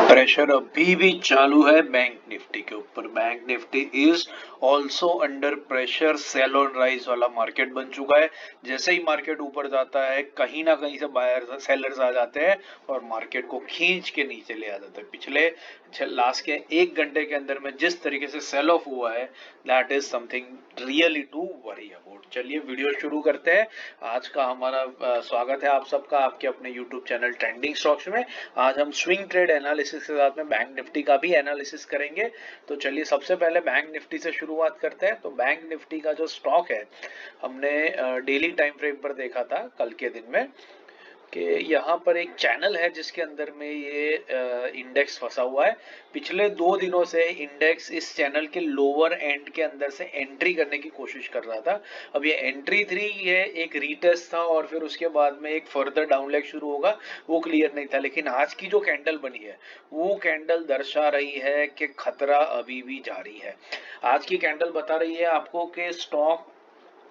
Pressure अभी भी चालू है बैंक निफ्टी के ऊपर। Bank Nifty is also under pressure. Sell on rise वाला मार्केट बन चुका है। जैसे ही मार्केट ऊपर जाता है कहीं ना कहीं से बायर सेलर्स आ जाते हैं और मार्केट को खींच के नीचे ले आ जाते हैं। पिछले लास्ट के 1 घंटे के अंदर में जिस तरीके से सेल ऑफ हुआ है, that is something really to worry about. चलिए वीडियो शुरू करते हैं। आज का हमारा स्वागत है आप सबका आपके अपने यूट्यूब चैनल ट्रेंडिंग स्टॉक्स में। आज हम स्विंग ट्रेड एनालिसिस के साथ में बैंक निफ्टी का भी एनालिसिस करेंगे। तो चलिए सबसे पहले बैंक निफ्टी से शुरुआत करते हैं। तो बैंक निफ्टी का जो स्टॉक है, हमने डेली टाइम फ्रेम पर देखा था कल के दिन में कि यहाँ पर एक चैनल है जिसके अंदर में ये इंडेक्स फंसा हुआ है। पिछले 2 दिनों से इंडेक्स इस चैनल के लोअर एंड के अंदर से एंट्री करने की कोशिश कर रहा था। अब ये एंट्री 3 है, एक रीटेस्ट था और फिर उसके बाद में एक फर्दर डाउन लेग शुरू होगा, वो क्लियर नहीं था। लेकिन आज की जो कैंडल बनी है वो कैंडल दर्शा रही है कि खतरा अभी भी जारी है। आज की कैंडल बता रही है आपको कि स्टॉक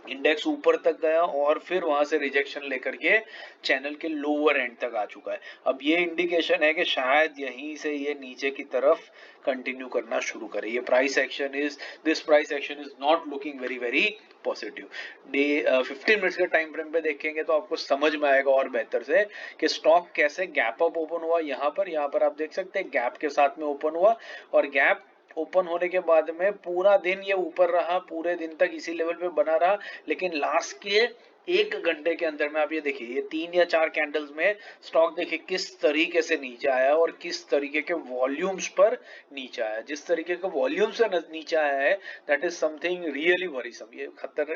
इंडेक्स ऊपर तक गया और फिर वहां से रिजेक्शन लेकर के चैनल के लोअर एंड तक आ चुका है। अब ये इंडिकेशन है कि शायद यहीं से ये नीचे की तरफ कंटिन्यू करना शुरू करे। ये price action is this price action is not looking very very positive. Day 15 minutes के टाइम फ्रेम पे देखेंगे तो आपको समझ में आएगा और बेहतर से कि स्टॉक कैसे गैप अप ओपन हुआ। यहाँ पर आप देख सकते हैं गैप के साथ में ओपन हुआ और गैप ओपन होने के बाद में पूरा दिन ये ऊपर रहा, पूरे दिन तक इसी लेवल पे बना रहा। लेकिन लास्ट के 1 घंटे के अंदर में आप ये देखिए, ये 3 या 4 कैंडल्स में स्टॉक देखिए किस तरीके से नीचे आया और किस तरीके के वॉल्यूम्स पर नीचे आया। जिस तरीके के वॉल्यूम से नीचे आया है, that is something really worrisome. ये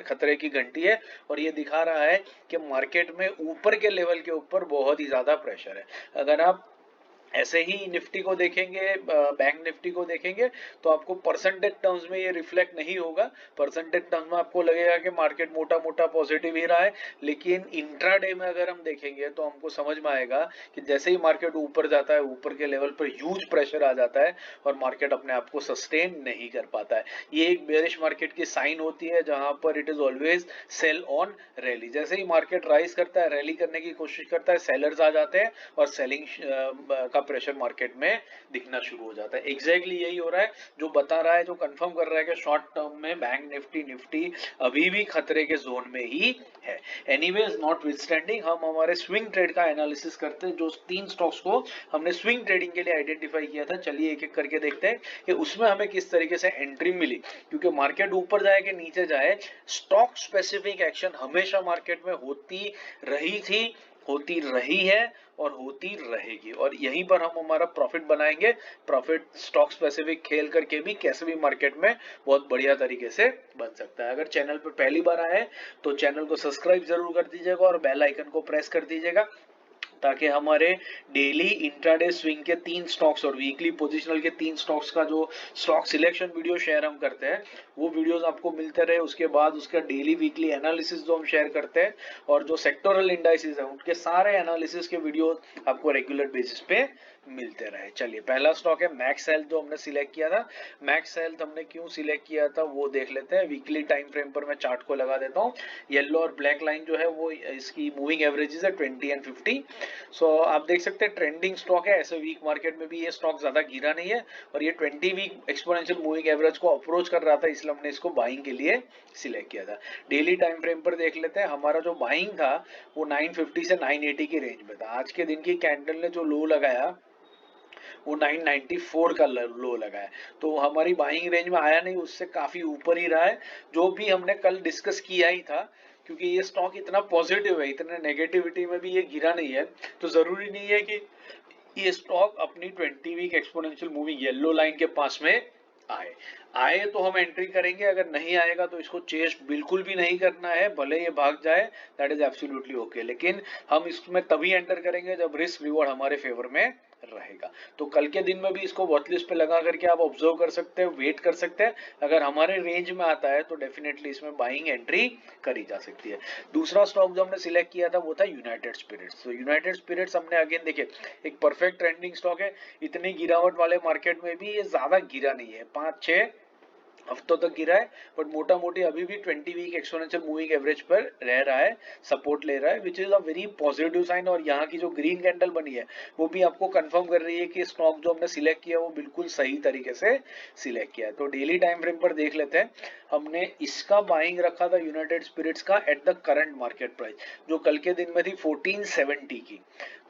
खतरे की घंटी है और ये दिखा रहा है कि मार्केट में ऊपर के लेवल के ऊपर बहुत ही ज्यादा प्रेशर है। अगर आप ऐसे ही निफ्टी को देखेंगे, बैंक निफ्टी को देखेंगे, तो आपको परसेंटेज टर्म्स में ये रिफ्लेक्ट नहीं होगा। परसेंटेज टर्म्स में आपको लगेगा कि मार्केट मोटा मोटा पॉजिटिव ही रहा है। लेकिन इंट्राडे में अगर हम देखेंगे तो हमको समझ में आएगा कि जैसे ही मार्केट ऊपर जाता है, ऊपर के लेवल पर ह्यूज प्रेशर आ जाता है और मार्केट अपने आप को सस्टेन नहीं कर पाता है। ये एक बेरिश मार्केट की साइन होती है जहां पर it is always sell on rally. जैसे ही मार्केट राइज करता है, रैली करने की कोशिश करता है, सेलर्स आ जाते हैं और सेलिंग का प्रेशर मार्केट में दिखना शुरू हो जाता है। एग्जैक्टली यही हो रहा है जो बता रहा है, जो कंफर्म कर रहा है कि शॉर्ट टर्म में बैंक निफ्टी अभी भी खतरे के जोन में ही है। एनीवेज नॉटविथस्टैंडिंग हम हमारे स्विंग ट्रेड का एनालिसिस करते हैं। जो 3 स्टॉक्स को हमने स्विंग ट्रेडिंग के लिए आइडेंटिफाई किया था, चलिए एक एक करके देखते हैं कि उसमें हमें किस तरीके से एंट्री मिली। क्योंकि मार्केट ऊपर जाए कि नीचे जाए, स्टॉक स्पेसिफिक एक्शन हमेशा मार्केट में होती रही थी, होती रही है और होती रहेगी। और यहीं पर हम हमारा प्रॉफिट बनाएंगे। प्रॉफिट स्टॉक स्पेसिफिक खेल करके भी कैसे भी मार्केट में बहुत बढ़िया तरीके से बन सकता है। अगर चैनल पर पहली बार आए तो चैनल को सब्सक्राइब जरूर कर दीजिएगा और बेल आइकन को प्रेस कर दीजिएगा, ताकि हमारे डेली इंट्राडे स्विंग के 3 स्टॉक्स और वीकली पोजिशनल के 3 स्टॉक्स का जो स्टॉक सिलेक्शन वीडियो शेयर हम करते हैं वो वीडियोस आपको मिलते रहे। उसके बाद उसका डेली वीकली एनालिसिस जो हम शेयर करते हैं और जो सेक्टोरल इंडाइसिस है उनके सारे एनालिसिस के वीडियो आपको रेगुलर बेसिस पे मिलते रहे। चलिए पहला स्टॉक है मैक्स हेल्थ जो हमने सिलेक्ट किया था। मैक्स हेल्थ हमने क्यों सिलेक्ट किया था वो देख लेते हैं। वीकली टाइम फ्रेम पर मैं चार्ट को लगा देता हूँ। येलो और ब्लैक लाइन जो है वो इसकी मूविंग एवरेजेस है 20 एंड 50। सो आप देख सकते हैं ट्रेंडिंग स्टॉक है। ऐसे वीक मार्केट में भी ये स्टॉक ज्यादा गिरा नहीं है और ये 20 वीक एक्सपोनेंशियल मूविंग एवरेज को अप्रोच कर रहा था, इसलिए हमने इसको बाइंग के लिए सिलेक्ट किया था। डेली टाइम फ्रेम पर देख लेते हैं। हमारा जो बाइंग था वो 950 से 980 की रेंज में था। आज के दिन की कैंडल ने जो लो लगाया वो 994 का लो लगा है, तो हमारी बाइंग रेंज में आया नहीं, उससे काफी ऊपर ही रहा है। जो भी हमने कल डिस्कस किया ही था, क्योंकि ये स्टॉक इतना पॉजिटिव है, इतने नेगेटिविटी में भी ये गिरा नहीं है, तो जरूरी नहीं है कि ये स्टॉक अपनी 20 week exponential moving yellow line के पास में आए। आए तो हम एंट्री करेंगे, अगर नहीं आएगा तो इसको चेस बिल्कुल भी नहीं करना है, भले ये भाग जाए, दैट इज एब्सोल्युटली ओके। लेकिन हम इसमें तभी एंटर करेंगे जब रिस्क रिवॉर्ड हमारे फेवर में रहेगा। तो कल के दिन में भी इसको वॉच लिस्ट पे लगा करके आप ऑब्जर्व कर सकते हैं, वेट कर सकते हैं। अगर हमारे रेंज में आता है तो डेफिनेटली इसमें बाइंग एंट्री करी जा सकती है। दूसरा स्टॉक जो हमने सिलेक्ट किया था वो था यूनाइटेड स्पिरिट्स। तो यूनाइटेड स्पिरिट्स हमने अगेन देखिए एक परफेक्ट ट्रेंडिंग स्टॉक है। इतनी गिरावट वाले मार्केट में भी ये ज्यादा गिरा नहीं है, 5-6 हफ्तों तक गिरा है, बट मोटा मोटी अभी भी 20 वीक एक्सपोनेंशियल मूविंग एवरेज पर रह रहा है, सपोर्ट ले रहा है, which is a very positive sign. और यहाँ की जो ग्रीन कैंडल बनी है वो भी आपको कंफर्म कर रही है कि स्टॉक जो हमने सिलेक्ट किया वो बिल्कुल सही तरीके से सिलेक्ट किया है। तो डेली टाइम फ्रेम पर देख लेते हैं, हमने इसका बाइंग रखा था यूनाइटेड स्पिरिट्स का at the current market price, जो कल के दिन में थी 1470 की।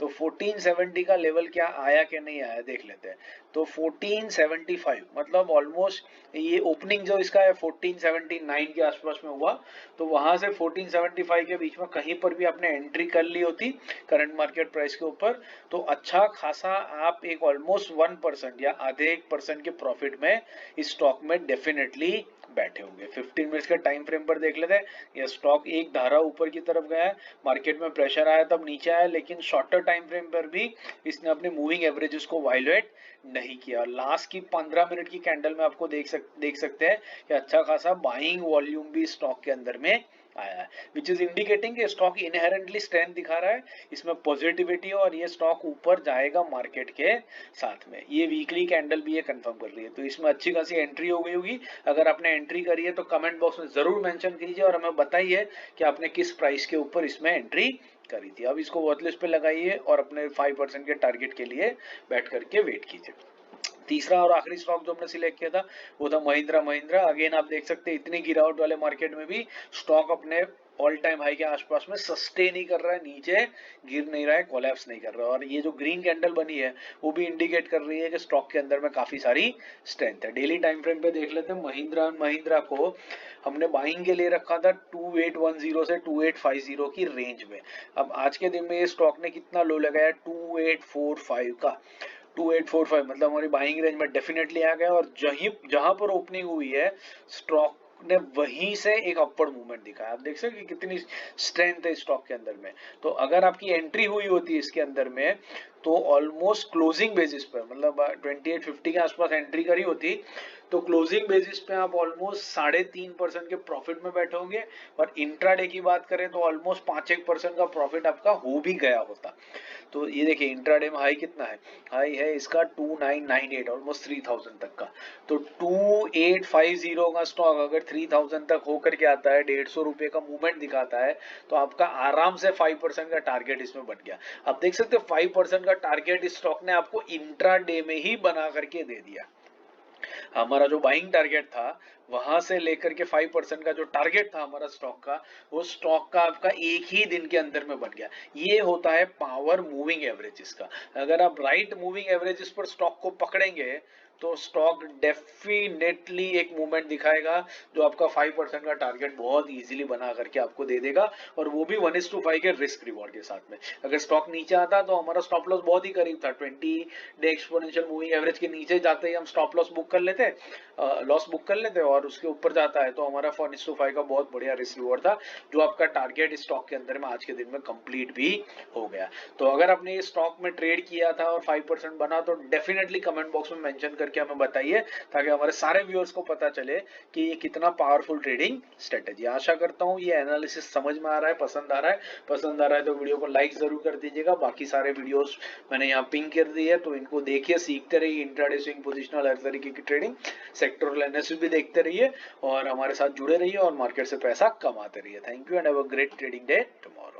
तो 1470 का लेवल क्या आया कि नहीं आया देख लेते हैं। तो 1475 मतलब ऑलमोस्ट ये ओपनिंग जो इसका है 1479 के आसपास में हुआ, तो वहां से 1475 के बीच में कहीं पर भी आपने एंट्री कर ली होती करंट मार्केट प्राइस के ऊपर, तो अच्छा खासा आप एक ऑलमोस्ट 1% या आधे 1% के प्रॉफिट में इस स्टॉक में डेफिनेटली बैठे होंगे। 15 मिनट्स के टाइम फ्रेम पर देख लेते हैं, यह स्टॉक एक धारा ऊपर की तरफ गया है, मार्केट में प्रेशर आया तब नीचे आया, लेकिन शॉर्टर टाइम फ्रेम पर भी इसने अपने मूविंग एवरेजेस को वायलेट नहीं किया। लास्ट की 15 मिनट की कैंडल में आपको देख सकते हैं कि अच्छा खासा बाइंग वॉल्यूम भी स्टॉक के अंदर में आया है, विच इज इंडिकेटिंग कि स्टॉक इनहेरेंटली स्ट्रेंथ दिखा रहा है, इसमें पॉजिटिविटी, और ये स्टॉक ऊपर जाएगा मार्केट के साथ में। ये वीकली कैंडल भी ये कंफर्म कर रही है, तो इसमें अच्छी खासी एंट्री हो गई होगी। अगर आपने एंट्री करी है तो कमेंट बॉक्स में जरूर मेंशन कीजिए और हमें बताइए कि आपने किस प्राइस के ऊपर इसमें एंट्री करी थी। अब इसको वॉच लिस्ट पे लगाइए और अपने 5% के टारगेट के लिए बैठ करके वेट कीजिए। तीसरा और आखिरी स्टॉक जो हमने सिलेक्ट किया था वो था महिंद्रा महिंद्रा। अगेन आप देख सकते हैं इतनी गिरावट वाले मार्केट में भी स्टॉक अपने ऑल टाइम हाई के आसपास में सस्टेन ही कर रहा है, नीचे गिर नहीं रहा है, कोलैप्स नहीं कर रहा है। और ये जो ग्रीन कैंडल बनी है वो भी इंडिकेट कर रही है कि स्टॉक के अंदर में काफी सारी स्ट्रेंथ है। डेली टाइम फ्रेम पे देख लेते हैं, महिंद्रा महिंद्रा को हमने बाइंग के लिए रखा था 2810 से 2850 की रेंज में। अब आज के दिन में ये स्टॉक ने कितना लो लगाया, 2845 का। 2845 मतलब हमारी बाइंग रेंज में डेफिनेटली आ गया, और जहां पर ओपनिंग हुई है स्टॉक ने वहीं से एक अपवर्ड मूवमेंट दिखाया। आप देख सकते हैं कितनी स्ट्रेंथ है स्टॉक के अंदर में। तो अगर आपकी एंट्री हुई होती है इसके अंदर में तो ऑलमोस्ट क्लोजिंग बेसिस पे, मतलब 2850 के आसपास एंट्री करी होती तो क्लोजिंग बेसिस पे आप ऑलमोस्ट 3.5% के प्रॉफिट में बैठे होंगे, और इंट्राडे की बात करें तो ऑलमोस्ट 5-1% का प्रॉफिट आपका हो भी गया होता। तो ये देखिए इंट्राडे में हाई कितना है, हाई है इसका 2998, ऑलमोस्ट 3000 तक का। तो 2850 का स्टॉक अगर 3000 तक होकर के आता है, 150 रुपए का मूवमेंट दिखाता है, तो आपका आराम से 5% का टारगेट इसमें बन गया। आप देख सकते हैं 5% का टारगेट इस स्टॉक ने आपको इंट्राडे में ही बना करके दे दिया। हमारा जो बाइंग टारगेट था वहां से लेकर के 5% का जो टारगेट था हमारा स्टॉक का, वो स्टॉक का आपका एक ही दिन के अंदर में बन गया। ये होता है पावर मूविंग एवरेजेस का। अगर आप राइट मूविंग एवरेजेस पर स्टॉक को पकड़ेंगे तो स्टॉक डेफिनेटली एक मूवमेंट दिखाएगा जो आपका 5% का टारगेट बहुत इजीली बना करके आपको दे देगा, और वो भी 1:5 के रिस्क रिवॉर्ड के साथ में। अगर स्टॉक नीचे आता तो हमारा स्टॉप लॉस बहुत ही करीब था, 20 डे एक्सपोनेंशियल मूविंग एवरेज के नीचे जाते ही हम स्टॉप लॉस बुक कर लेते, लॉस बुक कर लेते, और उसके ऊपर जाता है तो हमारा 4:5 का बहुत बढ़िया रिस्क रिवॉर्ड था, जो आपका टारगेट स्टॉक के अंदर में आज के दिन में कंप्लीट भी हो गया। तो अगर आपने ये स्टॉक में ट्रेड किया था और 5% बना तो डेफिनेटली कमेंट बॉक्स में मेंशन करके हमें बताइए, ताकि हमारे सारे व्यूअर्स को पता चले कि ये कितना पावरफुल ट्रेडिंग स्ट्रेटेजी। आशा करता हूँ ये एनालिसिस समझ में आ रहा है, पसंद आ रहा है। पसंद आ रहा है तो वीडियो को लाइक जरूर कर दीजिएगा। बाकी सारे वीडियोस मैंने यहाँ पिन कर दी है, तो इनको देखिए, सीखते रहिए इंट्राडे स्विंग पोजिशनल हर तरीके की ट्रेडिंग, सेक्टोरल एनालिसिस भी देखते रहिए और हमारे साथ जुड़े रहिए और मार्केट से पैसा कमाते रहिए। Thank you and have a great trading day tomorrow.